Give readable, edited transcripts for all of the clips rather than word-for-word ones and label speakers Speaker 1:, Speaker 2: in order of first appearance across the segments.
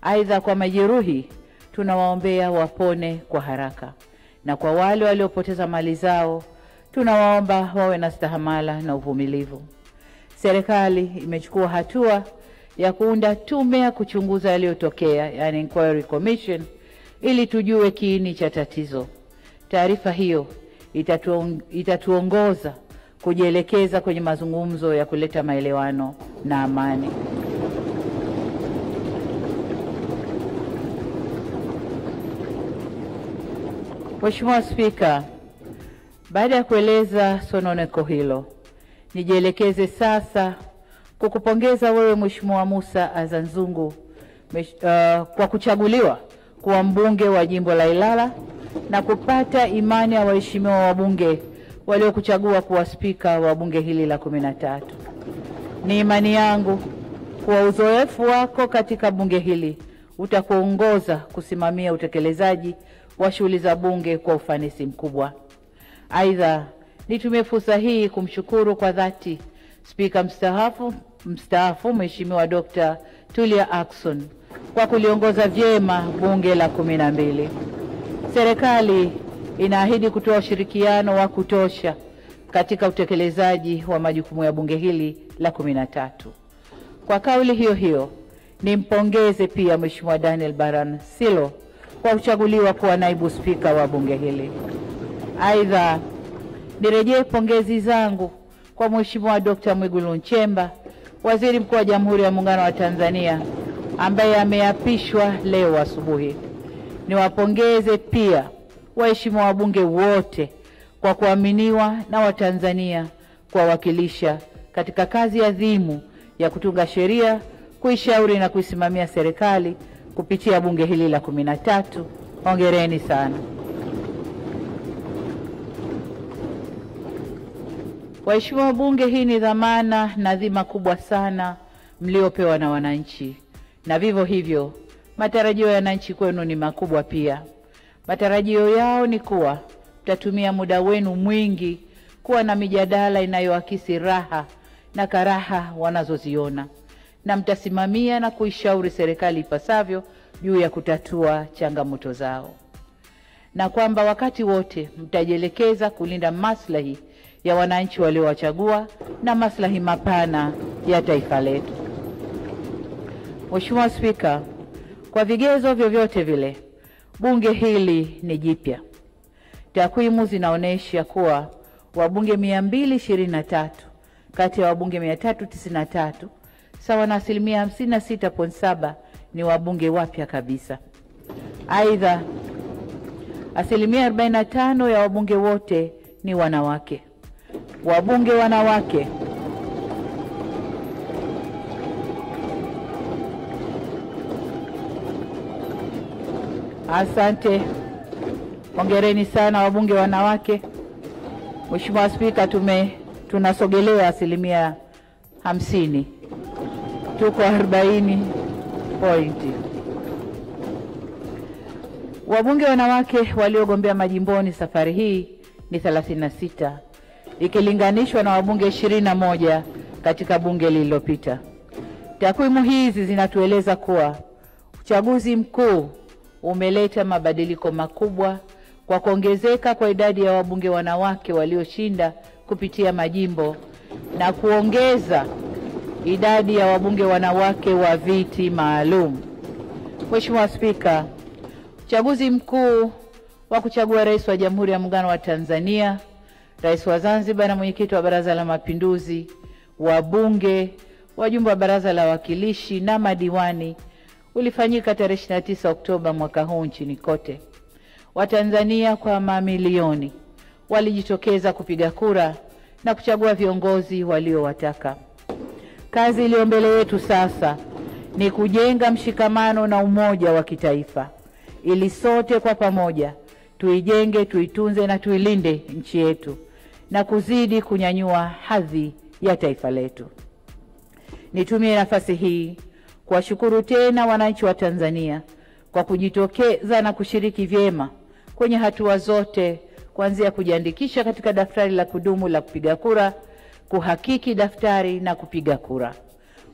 Speaker 1: Aidha, kwa majeruhi tunawaombea wapone kwa haraka, na kwa wale waliopoteza mali zao tunawaomba wawe na stahamala na uvumilivu. Serikali imechukua hatua ya kuunda tume ya kuchunguza yaliyotokea, yani inquiry commission, ili tujue kiini cha tatizo. Taarifa hiyo itatuongoza kujielekeza kwenye mazungumzo ya kuleta maelewano na amani. Mheshimiwa Spika, baada ya kueleza sononeko hilo, nijielekeze sasa kukupongeza wewe Mheshimiwa Musa Azzan Zungu kwa kuchaguliwa kuwa mbunge wa jimbo la Ilala na kupata imani ya waheshimiwa wabunge waliokuchagua kuwa spika wa bunge hili la 13. Ni imani yangu kuwa uzoefu wako katika bunge hili utakuongoza kusimamia utekelezaji wa shughuli za bunge kwa ufanisi mkubwa. Aidha, nitumie fursa hii kumshukuru kwa dhati Spika mstaafu Mheshimiwa Dr. Tulia Ackson kwa kuliongoza vyema bunge la 12. Serikali inaahidi kutoa ushirikiano wa kutosha katika utekelezaji wa majukumu ya bunge hili la 13. Kwa kauli hiyo hiyo, nimpongeze pia Mheshimiwa Daniel Baran Silo kwa kuchaguliwa kuwa naibu spika wa bunge hili. Aidha, nirejee pongezi zangu kwa Mheshimiwa Dr. Mwigulu Nchemba, Waziri Mkuu wa Jamhuri ya Muungano wa Tanzania, ambaye ameapishwa leo asubuhi. Niwapongeze pia waheshimiwa wabunge wote kwa kuaminiwa na Watanzania kuwawakilisha katika kazi adhimu ya kutunga sheria, kuishauri na kuisimamia serikali kupitia bunge hili la 13. Hongereni sana. Waheshimiwa wabunge, hii ni dhamana na dhima kubwa sana mliopewa na wananchi, na vivyo hivyo matarajio ya wananchi kwenu ni makubwa pia. Matarajio yao ni kuwa mtatumia muda wenu mwingi kuwa na mijadala inayoakisi raha na karaha wanazoziona, na mtasimamia na kuishauri serikali ipasavyo juu ya kutatua changamoto zao, na kwamba wakati wote mtajielekeza kulinda maslahi ya wananchi waliowachagua na maslahi mapana ya taifa letu. Mheshimiwa Spika, kwa vigezo vyovyote vile, bunge hili ni jipya. Takwimu zinaonyesha kuwa wabunge 223 kati ya wabunge 393, sawa na 56.7%, ni wabunge wapya kabisa. Aidha, 45% ya wabunge wote ni wanawake. Wabunge wanawake asante, hongereni sana wabunge wanawake. Mheshimiwa Spika, tunasogelea 50%, tuko 40 pointi. Wabunge wanawake waliogombea majimboni safari hii ni 36, ikilinganishwa na wabunge 21 katika bunge lililopita. Takwimu hizi zinatueleza kuwa uchaguzi mkuu umeleta mabadiliko makubwa kwa kuongezeka kwa idadi ya wabunge wanawake walioshinda kupitia majimbo na kuongeza idadi ya wabunge wanawake wa viti maalum. Mheshimiwa Spika, uchaguzi mkuu wa kuchagua rais wa Jamhuri ya Muungano wa Tanzania, rais wa Zanzibar na mwenyekiti wa Baraza la Mapinduzi, wabunge, wajumbe wa Baraza la Wawakilishi na madiwani ulifanyika tarehe 29 Oktoba mwaka huu nchini kote. Watanzania kwa mamilioni walijitokeza kupiga kura na kuchagua viongozi waliowataka. Kazi iliyo mbele yetu sasa ni kujenga mshikamano na umoja wa kitaifa ili sote kwa pamoja tuijenge, tuitunze na tuilinde nchi yetu na kuzidi kunyanyua hadhi ya taifa letu. Nitumie nafasi hii kuwashukuru tena wananchi wa Tanzania kwa kujitokeza na kushiriki vyema kwenye hatua zote, kuanzia kujiandikisha katika daftari la kudumu la kupiga kura, kuhakiki daftari na kupiga kura.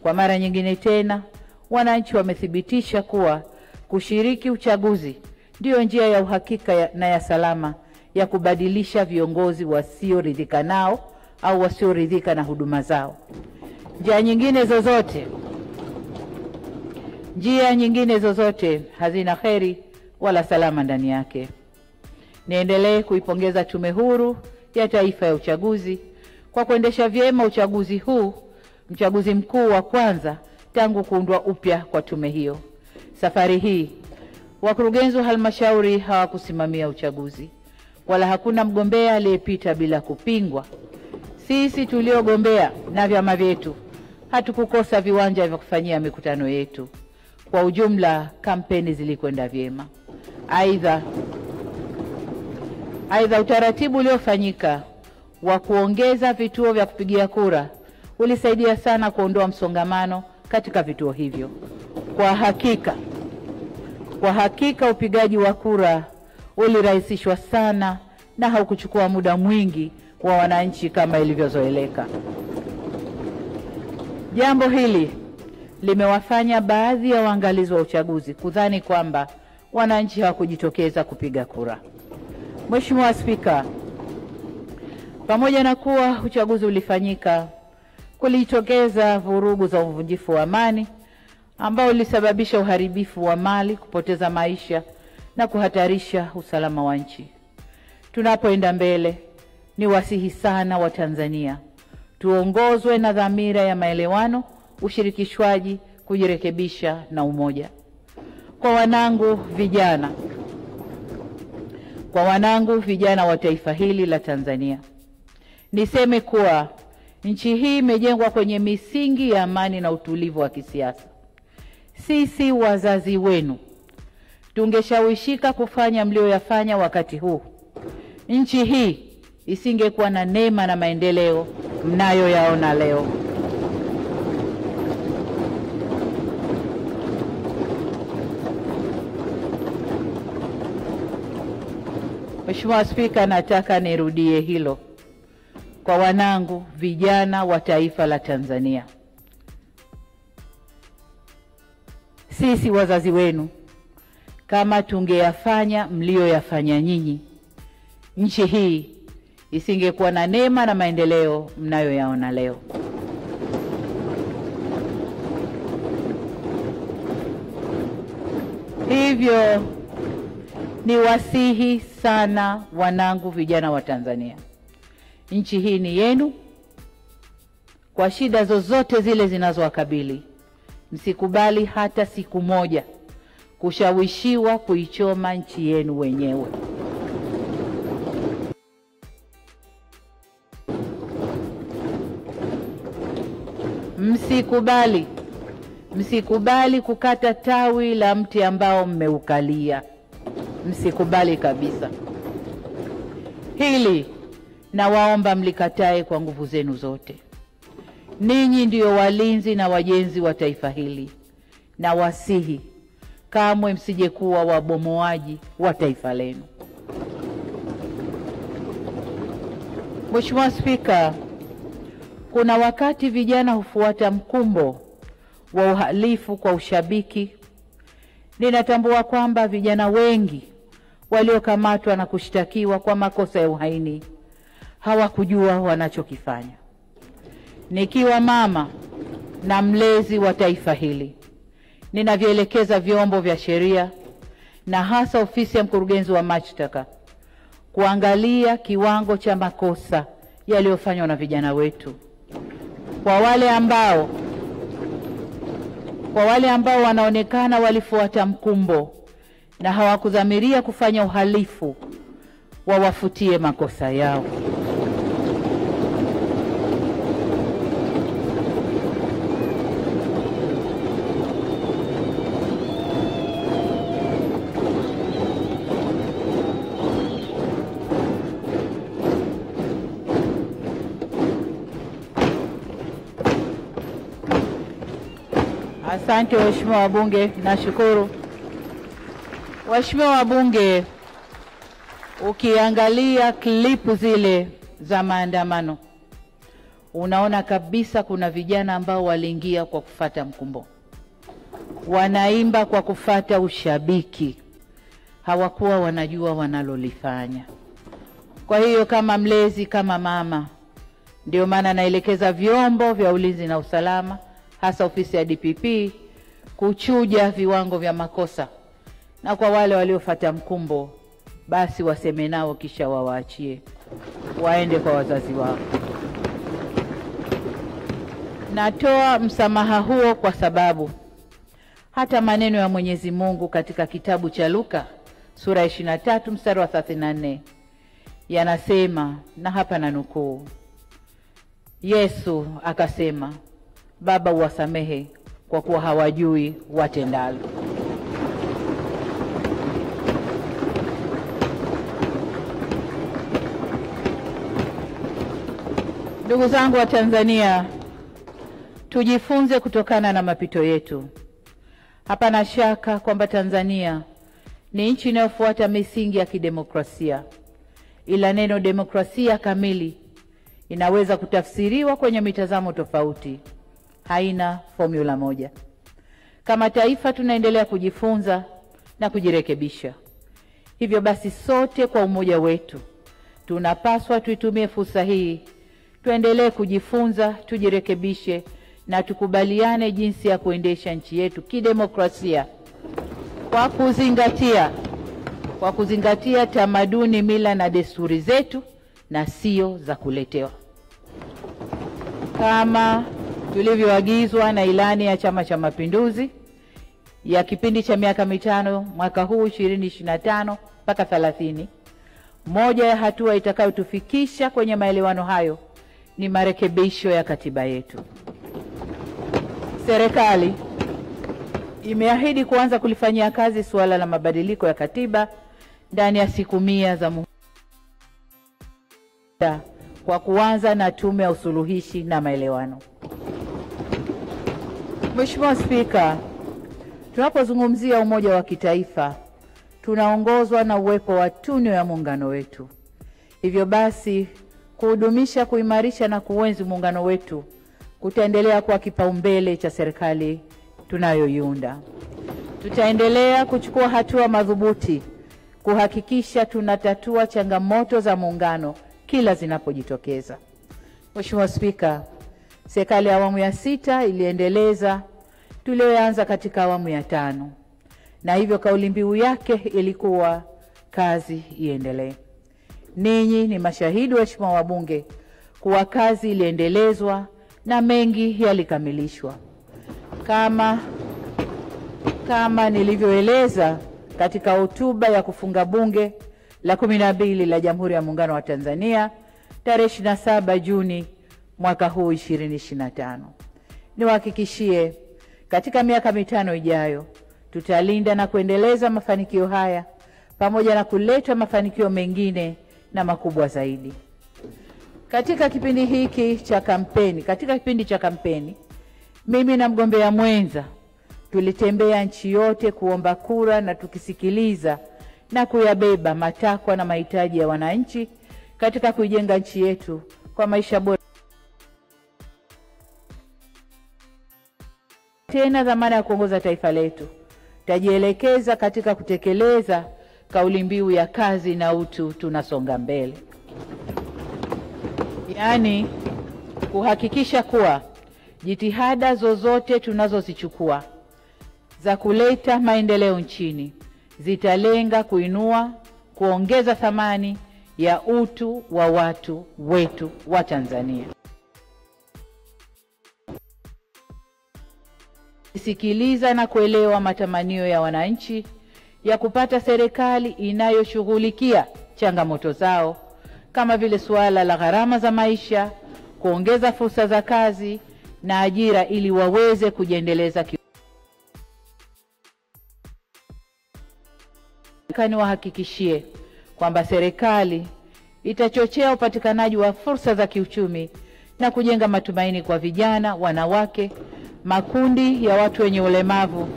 Speaker 1: Kwa mara nyingine tena, wananchi wamethibitisha kuwa kushiriki uchaguzi ndiyo njia ya uhakika na ya salama ya kubadilisha viongozi wasioridhika nao au wasioridhika na huduma zao. Njia nyingine zozote hazina kheri wala salama ndani yake. Niendelee kuipongeza Tume Huru ya Taifa ya Uchaguzi kwa kuendesha vyema uchaguzi huu, mchaguzi mkuu wa kwanza tangu kuundwa upya kwa tume hiyo. Safari hii wakurugenzi wa halmashauri hawakusimamia uchaguzi, wala hakuna mgombea aliyepita bila kupingwa. Sisi tuliogombea na vyama vyetu hatukukosa viwanja vya kufanyia mikutano yetu. Kwa ujumla kampeni zilikwenda vyema. Aidha, utaratibu uliofanyika wa kuongeza vituo vya kupigia kura ulisaidia sana kuondoa msongamano katika vituo hivyo. Kwa hakika upigaji wa kura ulirahisishwa sana na haukuchukua muda mwingi wa wananchi kama ilivyozoeleka. Jambo hili limewafanya baadhi ya waangalizi wa uchaguzi kudhani kwamba wananchi hawakujitokeza kupiga kura. Mheshimiwa Spika, pamoja na kuwa uchaguzi ulifanyika, kulijitokeza vurugu za uvunjifu wa amani ambao ulisababisha uharibifu wa mali, kupoteza maisha na kuhatarisha usalama wa nchi. Tunapoenda mbele, ni wasihi sana wa Tanzania tuongozwe na dhamira ya maelewano, ushirikishwaji, kujirekebisha na umoja. Kwa wanangu vijana wa taifa hili la Tanzania, niseme kuwa nchi hii imejengwa kwenye misingi ya amani na utulivu wa kisiasa. Sisi wazazi wenu tungeshawishika kufanya mlioyafanya wakati huu, nchi hii isingekuwa na neema na maendeleo mnayoyaona leo. Mheshimiwa Spika, nataka nirudie hilo kwa wanangu vijana wa taifa la Tanzania. Sisi wazazi wenu, kama tungeyafanya mlioyafanya nyinyi, nchi hii isingekuwa na neema na maendeleo mnayoyaona leo. Hivyo ni wasihi sana wanangu vijana wa Tanzania, nchi hii ni yenu. Kwa shida zozote zile zinazowakabili, msikubali hata siku moja kushawishiwa kuichoma nchi yenu wenyewe. Msikubali kukata tawi la mti ambao mmeukalia. Msikubali kabisa. Hili nawaomba mlikatae kwa nguvu zenu zote. Ninyi ndio walinzi na wajenzi wa taifa hili, na wasihi kamwe msije kuwa wabomoaji wa taifa lenu. Mheshimiwa Spika, kuna wakati vijana hufuata mkumbo wa uhalifu kwa ushabiki. Ninatambua kwamba vijana wengi waliokamatwa na kushtakiwa kwa makosa ya uhaini hawakujua wanachokifanya. Nikiwa mama na mlezi wa taifa hili, ninavyoelekeza vyombo vya sheria na hasa ofisi ya mkurugenzi wa mashtaka kuangalia kiwango cha makosa yaliyofanywa na vijana wetu. Kwa wale ambao wanaonekana walifuata mkumbo na hawakudhamiria kufanya uhalifu, wawafutie makosa yao. Asante waheshimiwa wabunge, nashukuru. Waheshimiwa wabunge, ukiangalia klipu zile za maandamano, unaona kabisa kuna vijana ambao waliingia kwa kufuata mkumbo. wanaimba kwa kufata ushabiki, hawakuwa wanajua wanalolifanya. Kwa hiyo kama mlezi, kama mama, ndio maana naelekeza vyombo vya ulinzi na usalama, hasa ofisi ya DPP, kuchuja viwango vya makosa, na kwa wale waliofuata mkumbo basi waseme nao kisha wawaachie waende kwa wazazi wao. Natoa msamaha huo kwa sababu hata maneno ya Mwenyezi Mungu katika kitabu cha Luka sura 23 mstari wa 34 yanasema, na hapa nanukuu, Yesu akasema, Baba uwasamehe kwa kuwa hawajui watendalo. Ndugu zangu wa Tanzania, tujifunze kutokana na mapito yetu. Hapana shaka kwamba Tanzania ni nchi inayofuata misingi ya kidemokrasia, ila neno demokrasia kamili inaweza kutafsiriwa kwenye mitazamo tofauti, haina formula moja. Kama taifa tunaendelea kujifunza na kujirekebisha. Hivyo basi sote kwa umoja wetu tunapaswa tuitumie fursa hii, tuendelee kujifunza, tujirekebishe na tukubaliane jinsi ya kuendesha nchi yetu kidemokrasia kwa kuzingatia tamaduni, mila na desturi zetu na sio za kuletewa. Kama tulivyoagizwa na ilani ya Chama cha Mapinduzi ya kipindi cha miaka mitano mwaka huu 2025 mpaka 30, moja ya hatua itakayotufikisha kwenye maelewano hayo ni marekebisho ya katiba yetu. Serikali imeahidi kuanza kulifanyia kazi suala la mabadiliko ya katiba ndani ya siku 100 za muhula, kwa kuanza na tume ya usuluhishi na maelewano. Mheshimiwa Spika, tunapozungumzia umoja wa kitaifa, tunaongozwa na uwepo wa tunu ya muungano wetu. Hivyo basi, kuhudumisha, kuimarisha na kuenzi muungano wetu kutaendelea kuwa kipaumbele cha serikali tunayoiunda. Tutaendelea kuchukua hatua madhubuti kuhakikisha tunatatua changamoto za muungano kila zinapojitokeza. Mheshimiwa Spika, serikali ya awamu ya 6 iliendeleza tulioanza katika awamu ya 5, na hivyo kauli mbiu yake ilikuwa kazi iendelee. Ninyi ni mashahidi, waheshimiwa wabunge, kuwa kazi iliendelezwa na mengi yalikamilishwa. Kama nilivyoeleza katika hotuba ya kufunga bunge la 12 la Jamhuri ya Muungano wa Tanzania tarehe 27 Juni mwaka huu 2025. Niwahakikishie katika miaka mitano ijayo tutalinda na kuendeleza mafanikio haya pamoja na kuleta mafanikio mengine na makubwa zaidi. Katika kipindi cha kampeni, mimi na mgombea mwenza tulitembea nchi yote kuomba kura na tukisikiliza na kuyabeba matakwa na mahitaji ya wananchi katika kuijenga nchi yetu kwa maisha bora. Tena dhamana ya kuongoza taifa letu, tajielekeza katika kutekeleza kauli mbiu ya kazi na utu, tunasonga mbele. Yaani kuhakikisha kuwa jitihada zozote tunazozichukua za kuleta maendeleo nchini zitalenga kuinua, kuongeza thamani ya utu wa watu wetu wa Tanzania. Sikiliza na kuelewa matamanio ya wananchi ya kupata serikali inayoshughulikia changamoto zao kama vile suala la gharama za maisha, kuongeza fursa za kazi na ajira ili waweze kujiendeleza. Niwahakikishie kwamba serikali itachochea upatikanaji wa fursa za kiuchumi na kujenga matumaini kwa vijana, wanawake, makundi ya watu wenye ulemavu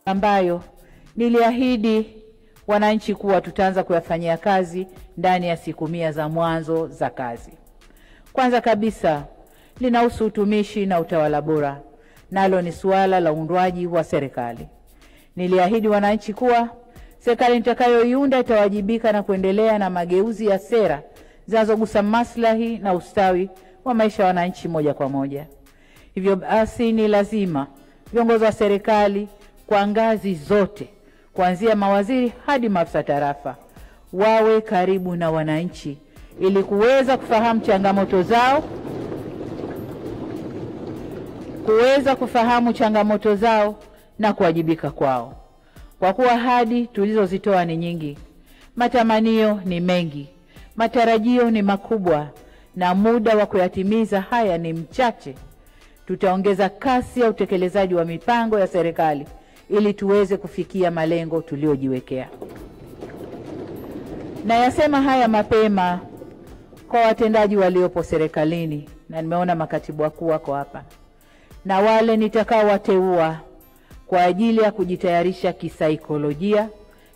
Speaker 1: ambayo niliahidi wananchi kuwa tutaanza kuyafanyia kazi ndani ya siku 100 za mwanzo za kazi. Kwanza kabisa linahusu utumishi na utawala bora, nalo ni suala la uundwaji wa serikali. Niliahidi wananchi kuwa serikali nitakayoiunda itawajibika na kuendelea na mageuzi ya sera zinazogusa maslahi na ustawi wa maisha ya wananchi moja kwa moja. Hivyo basi ni lazima viongozi wa serikali kwa ngazi zote, kuanzia mawaziri hadi maafisa tarafa, wawe karibu na wananchi ili kuweza kufahamu changamoto zao na kuwajibika kwao. Kwa kuwa ahadi tulizozitoa ni nyingi, matamanio ni mengi, matarajio ni makubwa na muda wa kuyatimiza haya ni mchache, tutaongeza kasi ya utekelezaji wa mipango ya serikali ili tuweze kufikia malengo tuliojiwekea. Na yasema haya mapema kwa watendaji waliopo serikalini, na nimeona makatibu wakuu wako hapa, na wale nitakaowateua kwa ajili ya kujitayarisha kisaikolojia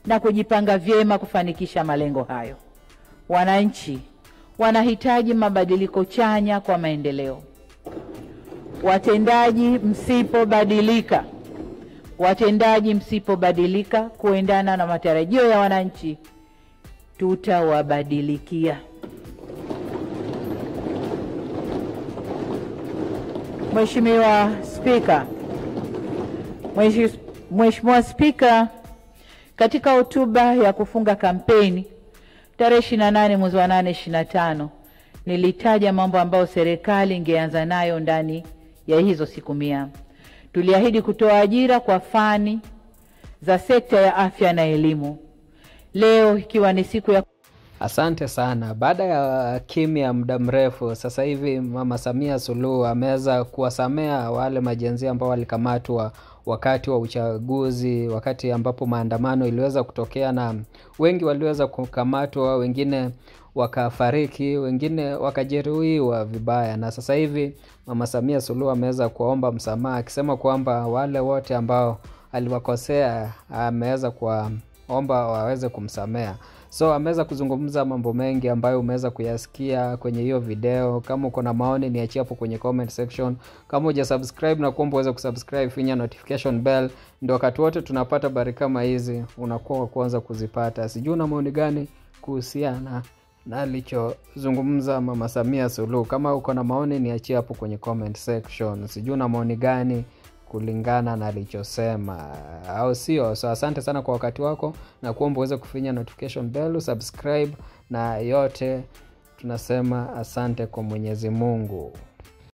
Speaker 1: na kujipanga vyema kufanikisha malengo hayo. Wananchi wanahitaji mabadiliko chanya kwa maendeleo. Watendaji msipobadilika kuendana na matarajio ya wananchi, tutawabadilikia. Mheshimiwa Spika, katika hotuba ya kufunga kampeni tarehe 28 mwezi wa 8 2025, nilitaja mambo ambayo serikali ingeanza nayo ndani ya hizo siku 100. Tuliahidi kutoa ajira kwa fani za sekta ya afya na elimu. Leo ikiwa ni siku ya
Speaker 2: Asante sana. Baada ya kimya muda mrefu, sasa hivi Mama Samia Suluhu ameweza kuwasamea wale majenzi ambao walikamatwa wakati wa uchaguzi, wakati ambapo maandamano iliweza kutokea, na wengi waliweza kukamatwa, wengine wakafariki, wengine wakajeruhiwa vibaya. Na sasa hivi Mama Samia Suluhu ameweza kuomba msamaha, akisema kwamba wale wote ambao aliwakosea ameweza kuomba waweze kumsamea. So ameweza kuzungumza mambo mengi ambayo umeweza kuyasikia kwenye hiyo video. Kama uko na maoni niachie hapo kwenye comment section. Kama hujasubscribe na kuomba uweze kusubscribe, finya notification bell, ndio wakati wote tunapata habari kama hizi unakuwa wa kwanza kuzipata. Sijui una maoni gani kuhusiana na alichozungumza Mama Samia Suluhu? Kama uko na maoni niachie hapo kwenye comment section. Sijui una maoni gani kulingana na alichosema, au sio? So asante sana kwa wakati wako, na kuomba uweze kufinya notification bell, subscribe, na yote tunasema asante kwa Mwenyezi Mungu.